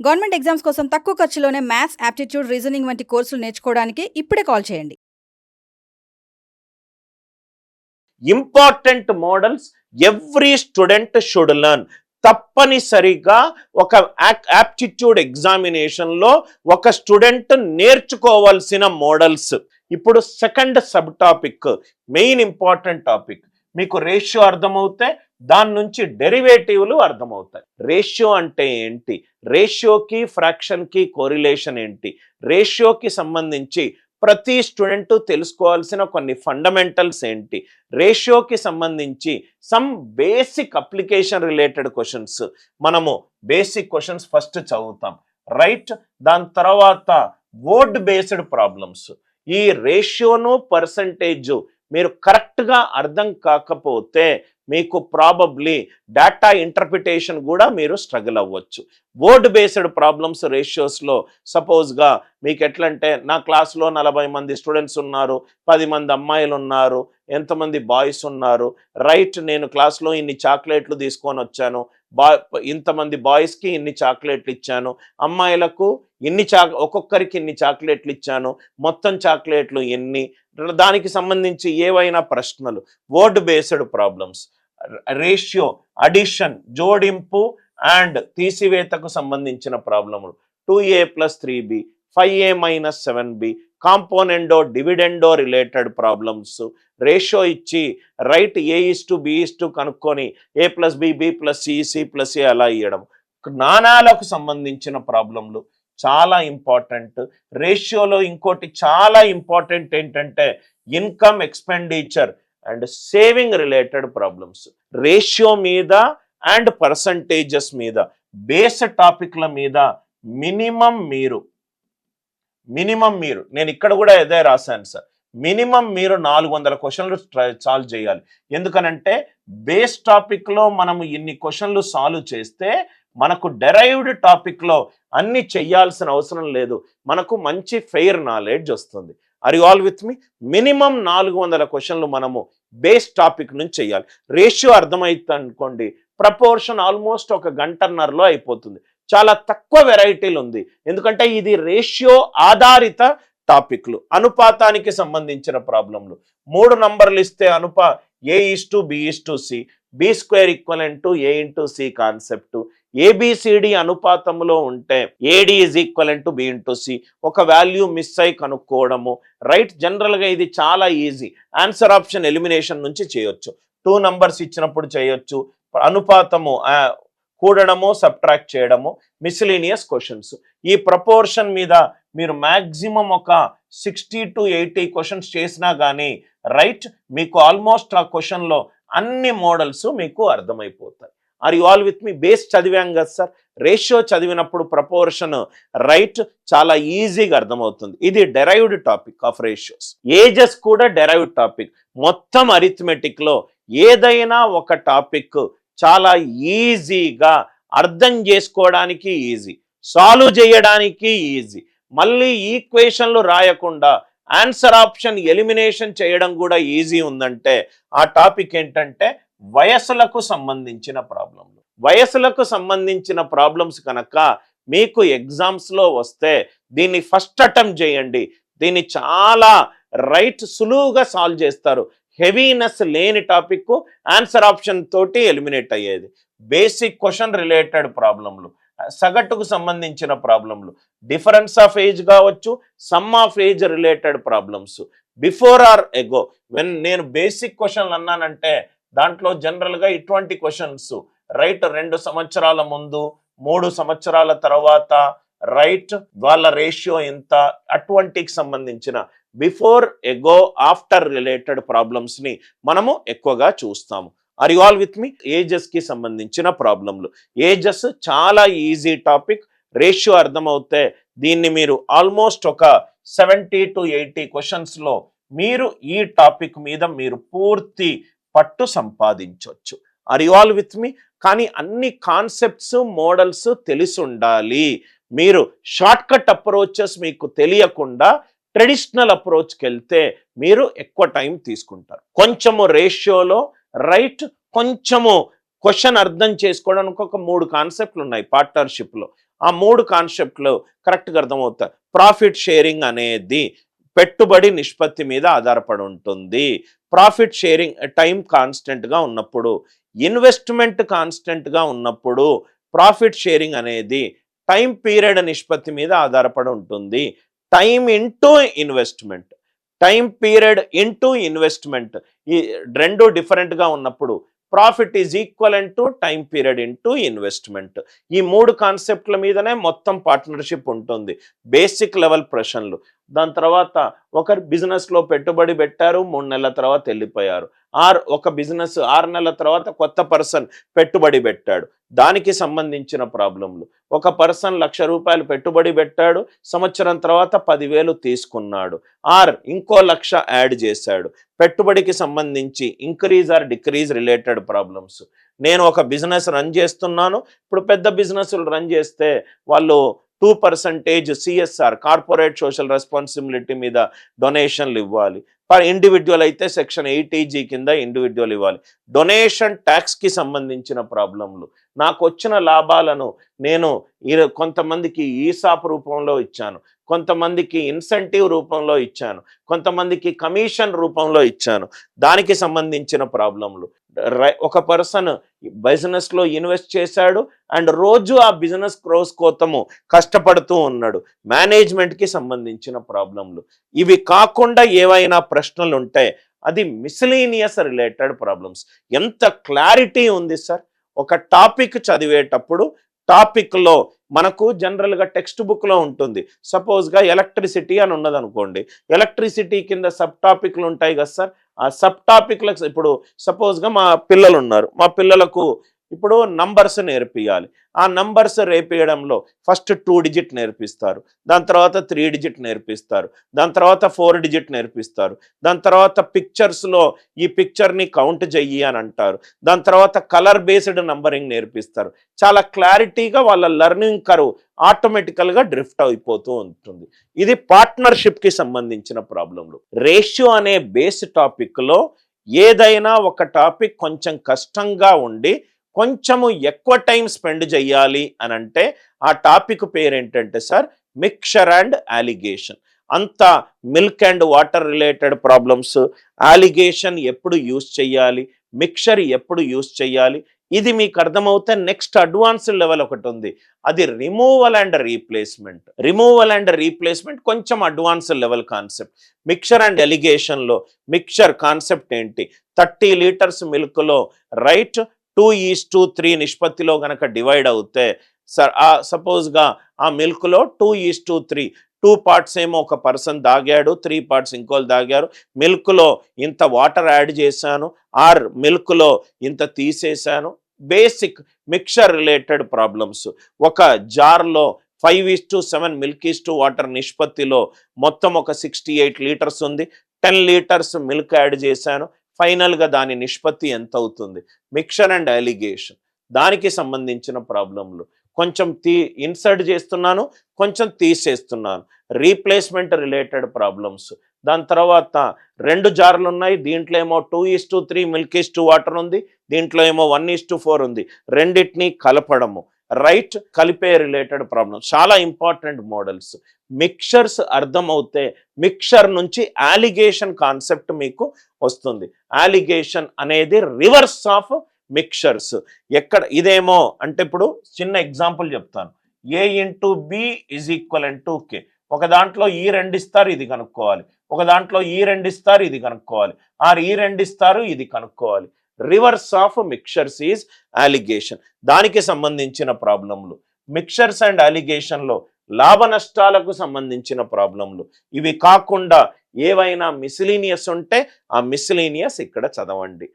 Government exams కోసం తక్కువ ఖర్చులోనే maths, aptitude, reasoning వంటి కోర్సులు నేర్చుకోవడానికి ఇప్పుడే కాల్ చేయండి. Important models every student should learn. తప్పనిసరిగా ఒక యాప్టిట్యూడ్ ఎగ్జామినేషన్లో ఒక స్టూడెంట్ నేర్చుకోవాల్సిన మోడల్స్. ఇప్పుడు second sub topic, main important topic. మీకు రేషియో అర్థమవుతే దాని నుంచి డెరివేటివ్లు అర్థమవుతాయి. రేషియో అంటే ఏంటి, రేషియోకి ఫ్రాక్షన్కి కోరిలేషన్ ఏంటి, రేషియోకి సంబంధించి ప్రతి స్టూడెంట్ తెలుసుకోవాల్సిన కొన్ని ఫండమెంటల్స్ ఏంటి, రేషియోకి సంబంధించి some basic application related questions. మనము బేసిక్ క్వశ్చన్స్ ఫస్ట్ చదువుతాం, రైట్. దాని తర్వాత వర్డ్ బేస్డ్ ప్రాబ్లమ్స్. ఈ రేషియోను పర్సంటేజ్ మీరు కరెక్ట్గా అర్థం కాకపోతే మీకు ప్రాబబ్లీ డేటా ఇంటర్ప్రిటేషన్ కూడా మీరు స్ట్రగుల్ అవ్వచ్చు. వర్డ్ బేస్డ్ ప్రాబ్లమ్స్ రేషియోస్లో సపోజ్గా మీకు ఎట్లంటే, నా క్లాస్లో 40 మంది స్టూడెంట్స్ ఉన్నారు, 10 మంది అమ్మాయిలు ఉన్నారు, ఎంతమంది బాయ్స్ ఉన్నారు, రైట్. నేను క్లాస్లో ఇన్ని చాక్లెట్లు తీసుకొని వచ్చాను, ఇంతమంది బాయ్స్కి ఇన్ని చాక్లెట్లు ఇచ్చాను, అమ్మాయిలకు ఒక్కొక్కరికి ఇన్ని చాక్లెట్లు ఇచ్చాను, మొత్తం చాక్లెట్లు ఎన్ని, దానికి సంబంధించి ఏవైనా ప్రశ్నలు. Word based problems. Ratio, addition, జోడింపు అండ్ తీసివేతకు సంబంధించిన ప్రాబ్లములు. 2a + 3b, 5a - 7b, componendo dividendo related problems. Ratio ఇచ్చి రైట్ a:b కనుక్కొని a + b, b + c, c + a అలా ఇవ్వడం. జ్ఞానాలకు సంబంధించిన ప్రాబ్లమ్లు చాలా ఇంపార్టెంట్. రేషియోలో ఇంకోటి చాలా ఇంపార్టెంట్ ఏంటంటే income, expenditure and saving related problems. Ratio మీద అండ్ పర్సంటేజెస్ మీద, బేస్ టాపిక్ల మీద మినిమం మీరు నేను ఇక్కడ కూడా అదే రాశాను సార్, మినిమం మీరు 400 క్వశ్చన్లు సాల్వ్ చేయాలి. ఎందుకనంటే బేస్ టాపిక్లో మనము ఇన్ని క్వశ్చన్లు సాల్వ్ చేస్తే మనకు డెరైవ్డ్ టాపిక్లో అన్ని చెయ్యాల్సిన అవసరం లేదు, మనకు మంచి ఫెయిర్ నాలెడ్జ్ వస్తుంది. Are you all with me? Minimum 400 క్వశ్చన్లు మనము బేస్ టాపిక్ నుంచి చెయ్యాలి. రేషియో అర్థమైతే అనుకోండి, ప్రపోర్షన్ ఆల్మోస్ట్ 1 గంటన్నరలో అయిపోతుంది. చాలా తక్కువ వెరైటీలు ఉంది, ఎందుకంటే ఇది రేషియో ఆధారిత టాపిక్లు. అనుపాతానికి సంబంధించిన ప్రాబ్లంలు. 3 నంబర్లు ఇస్తే a:b:c, b² = a × c concept. ABCD అనుపాతంలో ఉంటే AD = b × c, ఒక వాల్యూ మిస్ అయి కనుక్కోవడము, రైట్. జనరల్గా ఇది చాలా ఈజీ. ఆన్సర్ ఆప్షన్ ఎలిమినేషన్ నుంచి చేయొచ్చు. 2 నంబర్స్ ఇచ్చినప్పుడు చేయొచ్చు. అనుపాతము కూడడము, సబ్ట్రాక్ట్ చేయడము, మిస్లీనియస్ క్వశ్చన్స్. ఈ ప్రపోర్షన్ మీద మీరు మ్యాక్సిమం ఒక 60 to 80 క్వశ్చన్స్ చేసినా కానీ రైట్, మీకు ఆల్మోస్ట్ ఆ క్వశ్చన్లో అన్ని మోడల్స్ మీకు అర్థమైపోతాయి. Are you all with me? Base చదివాం కదా సార్, రేషియో చదివినప్పుడు ప్రపోర్షన్ రైట్ చాలా ఈజీగా అర్థమవుతుంది. ఇది derived topic of ratios. Ages కూడా డెరైవ్డ్ టాపిక్. మొత్తం అరిథమెటిక్లో ఏదైనా ఒక టాపిక్ చాలా ఈజీగా అర్థం చేసుకోవడానికి ఈజీ, సాల్వ్ చేయడానికి ఈజీ, మళ్ళీ ఈక్వేషన్లు రాయకుండా ఆన్సర్ ఆప్షన్ ఎలిమినేషన్ చేయడం కూడా ఈజీ ఉందంటే ఆ టాపిక్ ఏంటంటే వయసులకు సంబంధించిన ప్రాబ్లంలు. వయసులకు సంబంధించిన ప్రాబ్లమ్స్ కనుక మీకు ఎగ్జామ్స్లో వస్తే దీన్ని ఫస్ట్ అటెంప్ట్ చేయండి. దీన్ని చాలా రైట్ సులువుగా సాల్వ్ చేస్తారు. హెవీనెస్ లేని టాపిక్ ఆన్సర్ ఆప్షన్ తోటి ఎలిమినేట్ అయ్యేది. బేసిక్ క్వశ్చన్ రిలేటెడ్ ప్రాబ్లంలు, సగటుకు సంబంధించిన ప్రాబ్లంలు, డిఫరెన్స్ ఆఫ్ ఏజ్ కావచ్చు, sum of age related problems, before or ago. నేను బేసిక్ క్వశ్చన్లు అన్నానంటే దాంట్లో జనరల్గా ఇటువంటి క్వశ్చన్స్ రైట్ 2 సంవత్సరాల ముందు, 3 సంవత్సరాల తర్వాత, రైట్ వాళ్ళ రేషియో ఎంత, అటువంటికి సంబంధించిన బిఫోర్, ఎగో, ఆఫ్టర్ రిలేటెడ్ ప్రాబ్లమ్స్ని మనము ఎక్కువగా చూస్తాము. ఆర్ యు ఆల్ విత్ మీ? ఏజెస్కి సంబంధించిన ప్రాబ్లంలు. ఏజెస్ చాలా ఈజీ టాపిక్. రేషియో అర్థమవుతే దీన్ని మీరు ఆల్మోస్ట్ ఒక 70 to 80 క్వశ్చన్స్లో మీరు ఈ టాపిక్ మీద మీరు పూర్తి పట్టు సంపాదించవచ్చు. ఆర్ యు ఆల్ విత్ మీ? కానీ అన్ని కాన్సెప్ట్స్, మోడల్స్ తెలిసి ఉండాలి. మీరు షార్ట్ కట్ అప్రోచెస్ మీకు తెలియకుండా ట్రెడిషనల్ అప్రోచ్కి వెళ్తే మీరు ఎక్కువ టైం తీసుకుంటారు. కొంచెము రేషియోలో రైట్, కొంచెము క్వశ్చన్ అర్థం చేసుకోవడానికి ఒక 3 కాన్సెప్ట్లు ఉన్నాయి పార్ట్నర్షిప్లో. ఆ 3 కాన్సెప్ట్లు కరెక్ట్గా అర్థమవుతాయి. ప్రాఫిట్ షేరింగ్ అనేది పెట్టుబడి నిష్పత్తి మీద ఆధారపడి ఉంటుంది. ప్రాఫిట్ షేరింగ్ టైం కాన్స్టెంట్గా ఉన్నప్పుడు, ఇన్వెస్ట్మెంట్ కాన్స్టెంట్గా ఉన్నప్పుడు ప్రాఫిట్ షేరింగ్ అనేది టైం పీరియడ్ నిష్పత్తి మీద ఆధారపడి ఉంటుంది. Time into investment, time period into investment, ఈ రెండు డిఫరెంట్గా ఉన్నప్పుడు profit is equivalent to time period into investment. ఈ 3 కాన్సెప్ట్ల మీదనే మొత్తం పార్ట్నర్షిప్ ఉంటుంది. బేసిక్ లెవెల్ ప్రశ్నలు. దాని తర్వాత ఒకరు బిజినెస్లో పెట్టుబడి పెట్టారు, 3 నెలల తర్వాత వెళ్ళిపోయారు. ఒక బిజినెస్ 6 నెలల తర్వాత కొత్త పర్సన్ పెట్టుబడి పెట్టాడు, దానికి సంబంధించిన ప్రాబ్లంలు. ఒక పర్సన్ ₹1,00,000 పెట్టుబడి పెట్టాడు, సంవత్సరం తర్వాత 10,000 తీసుకున్నాడు. ఇంకో 1,00,000 యాడ్ చేశాడు. పెట్టుబడికి సంబంధించి increase or decrease related problems. నేను ఒక బిజినెస్ రన్ చేస్తున్నాను, ఇప్పుడు పెద్ద బిజినెస్లు రన్ చేస్తే వాళ్ళు 2% సిఎస్ఆర్ కార్పొరేట్ సోషల్ రెస్పాన్సిబిలిటీ మీద డొనేషన్లు ఇవ్వాలి. ఫర్ ఇండివిజువల్ అయితే సెక్షన్ 80G కింద ఇండివిజువల్ ఇవ్వాలి. డొనేషన్ ట్యాక్స్కి సంబంధించిన ప్రాబ్లంలు. నాకు వచ్చిన లాభాలను నేను కొంతమందికి ఈసాప్ రూపంలో ఇచ్చాను, కొంతమందికి ఇన్సెంటివ్ రూపంలో ఇచ్చాను, కొంతమందికి కమిషన్ రూపంలో ఇచ్చాను, దానికి సంబంధించిన ప్రాబ్లంలు. ఒక పర్సన్ బిజినెస్లో ఇన్వెస్ట్ చేశాడు అండ్ రోజు ఆ బిజినెస్ గ్రోస్ కోసము కష్టపడుతూ ఉన్నాడు, మేనేజ్మెంట్కి సంబంధించిన ప్రాబ్లంలు. ఇవి కాకుండా ఏవైనా ప్రశ్నలు ఉంటే అది మిస్లీనియస్ రిలేటెడ్ ప్రాబ్లమ్స్. ఎంత క్లారిటీ ఉంది సార్! ఒక టాపిక్ చదివేటప్పుడు టాపిక్లో మనకు జనరల్గా టెక్స్ట్ బుక్లో ఉంటుంది. సపోజ్గా ఎలక్ట్రిసిటీ అని ఉన్నది అనుకోండి, ఎలక్ట్రిసిటీ కింద సబ్ టాపిక్లు ఉంటాయి కదా సార్. ఆ సబ్ టాపిక్లకు ఇప్పుడు సపోజ్గా మా పిల్లలు ఉన్నారు, మా పిల్లలకు ఇప్పుడు నంబర్స్ నేర్పియాలి. ఆ నంబర్స్ రేపేయడంలో ఫస్ట్ 2 డిజిట్ నేర్పిస్తారు, దాని తర్వాత 3 డిజిట్ నేర్పిస్తారు, దాని తర్వాత 4 డిజిట్ నేర్పిస్తారు, దాని తర్వాత పిక్చర్స్లో ఈ పిక్చర్ని కౌంట్ చెయ్యి అని అంటారు, దాని తర్వాత కలర్ బేస్డ్ నంబరింగ్ నేర్పిస్తారు. చాలా క్లారిటీగా వాళ్ళ లెర్నింగ్ కర్వ్ ఆటోమేటికల్గా డ్రిఫ్ట్ అయిపోతూ ఉంటుంది. ఇది పార్ట్నర్షిప్కి సంబంధించిన ప్రాబ్లంలు. రేషియో అనే బేస్ టాపిక్లో ఏదైనా ఒక టాపిక్ కొంచెం కష్టంగా ఉండి కొంచెము ఎక్కువ టైం స్పెండ్ చేయాలి అని అంటే ఆ టాపిక్ పేరేంటంటే సార్ మిక్చర్ అండ్ అలిగేషన్. అంత milk and water related problems, alligation ఎప్పుడు యూజ్ చేయాలి, మిక్చర్ ఎప్పుడు యూజ్ చేయాలి, ఇది మీకు అర్థమవుతే నెక్స్ట్ అడ్వాన్స్డ్ లెవెల్ ఒకటి ఉంది, అది removal and replacement. Removal and replacement కొంచెం advanced level concept. Mixture and ఎలిగేషన్లో మిక్చర్ కాన్సెప్ట్ ఏంటి, 30 లీటర్స్ మిల్క్లో రైట్ 2:3 నిష్పత్తిలో కనుక డివైడ్ అవుతే సార్ సపోజ్గా ఆ మిల్క్లో 2:3, 2 పార్ట్స్ ఏమో ఒక పర్సన్ దాగాడు, 3 పార్ట్స్ ఇంకోళ్ళు దాగారు, మిల్క్లో ఇంత వాటర్ యాడ్ చేశాను, మిల్క్లో ఇంత తీసేశాను. Basic mixture related problems. ఒక జార్లో 5:7 మిల్క్/వాటర్ నిష్పత్తిలో మొత్తం ఒక 68 లీటర్స్ ఉంది, 10 లీటర్స్ మిల్క్ యాడ్ చేశాను, ఫైనల్గా దాని నిష్పత్తి ఎంత అవుతుంది. మిక్చర్ అండ్ అలిగేషన్, దానికి సంబంధించిన ప్రాబ్లంలు. కొంచెం ఇన్సర్ట్ చేస్తున్నాను, కొంచెం తీసేస్తున్నాను, రీప్లేస్మెంట్ రిలేటెడ్ ప్రాబ్లమ్స్. దాని తర్వాత 2 జార్లు ఉన్నాయి, దీంట్లో ఏమో 2:3 మిల్క్/వాటర్ ఉంది, దీంట్లో ఏమో 1:4 ఉంది, రెండింటినీ కలపడము రైట్, కలిపే రిలేటెడ్ ప్రాబ్లమ్. చాలా ఇంపార్టెంట్ మోడల్స్. మిక్చర్స్ అర్థమవుతే మిక్చర్ నుంచి అలిగేషన్ కాన్సెప్ట్ మీకు వస్తుంది. అలిగేషన్ అనేది రివర్స్ ఆఫ్ మిక్చర్స్. ఇదేమో అంటే ఇప్పుడు చిన్న ఎగ్జాంపుల్ చెప్తాను. A/B=K. ఒక దాంట్లో ఈ 2 ఇస్తారు, ఇది కనుక్కోవాలి, ఒక దాంట్లో ఈ 2 ఇస్తారు, ఇది కనుక్కోవాలి, ఈ 2 ఇస్తారు, ఇది కనుక్కోవాలి. Reverse of mixtures is alligation. దానికి సంబంధించిన ప్రాబ్లంలు. మిక్చర్స్ అండ్ అలిగేషన్లో లాభ నష్టాలకు సంబంధించిన ప్రాబ్లంలు. ఇవి కాకుండా ఏవైనా మిస్లీనియస్ ఉంటే ఆ మిస్లీనియస్ ఇక్కడ చదవండి.